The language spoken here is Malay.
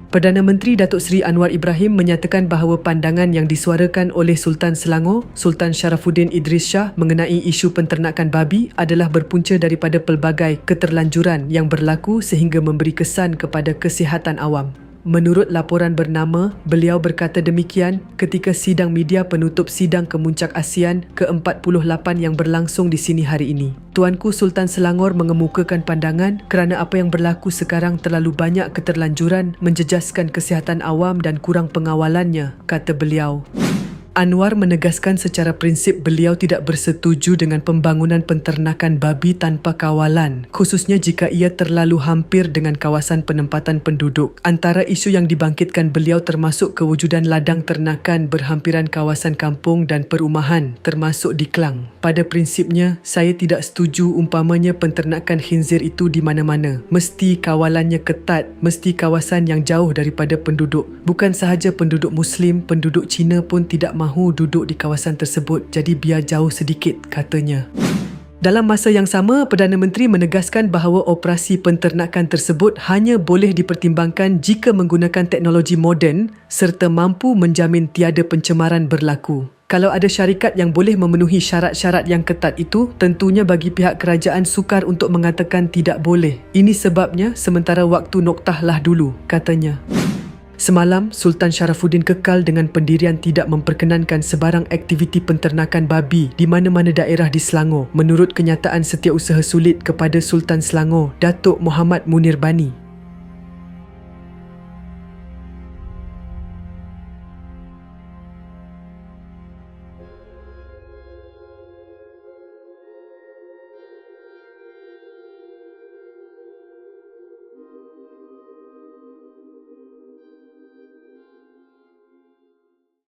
Perdana Menteri Datuk Seri Anwar Ibrahim menyatakan bahawa pandangan yang disuarakan oleh Sultan Selangor, Sultan Sharafuddin Idris Shah mengenai isu penternakan babi adalah berpunca daripada pelbagai keterlanjuran yang berlaku sehingga memberi kesan kepada kesihatan awam. Menurut laporan bernama, beliau berkata demikian ketika sidang media penutup Sidang Kemuncak ASEAN ke-48 yang berlangsung di sini hari ini. Tuanku Sultan Selangor mengemukakan pandangan kerana apa yang berlaku sekarang terlalu banyak keterlanjuran menjejaskan kesihatan awam dan kurang pengawalannya, kata beliau. Anwar menegaskan secara prinsip beliau tidak bersetuju dengan pembangunan penternakan babi tanpa kawalan, khususnya jika ia terlalu hampir dengan kawasan penempatan penduduk. Antara isu yang dibangkitkan beliau termasuk kewujudan ladang ternakan berhampiran kawasan kampung dan perumahan, termasuk di Klang. Pada prinsipnya, saya tidak setuju umpamanya penternakan khinzir itu di mana-mana. Mesti kawalannya ketat, mesti kawasan yang jauh daripada penduduk. Bukan sahaja penduduk Muslim, penduduk Cina pun tidak mahu duduk di kawasan tersebut, jadi biar jauh sedikit, katanya. Dalam masa yang sama, Perdana Menteri menegaskan bahawa operasi penternakan tersebut hanya boleh dipertimbangkan jika menggunakan teknologi moden serta mampu menjamin tiada pencemaran berlaku. Kalau ada syarikat yang boleh memenuhi syarat-syarat yang ketat itu, tentunya bagi pihak kerajaan sukar untuk mengatakan tidak boleh. Ini sebabnya sementara waktu noktahlah dulu, katanya. Semalam, Sultan Sharafuddin kekal dengan pendirian tidak memperkenankan sebarang aktiviti penternakan babi di mana-mana daerah di Selangor menurut kenyataan Setiausaha Sulit kepada Sultan Selangor, Datuk Muhammad Munir Bani.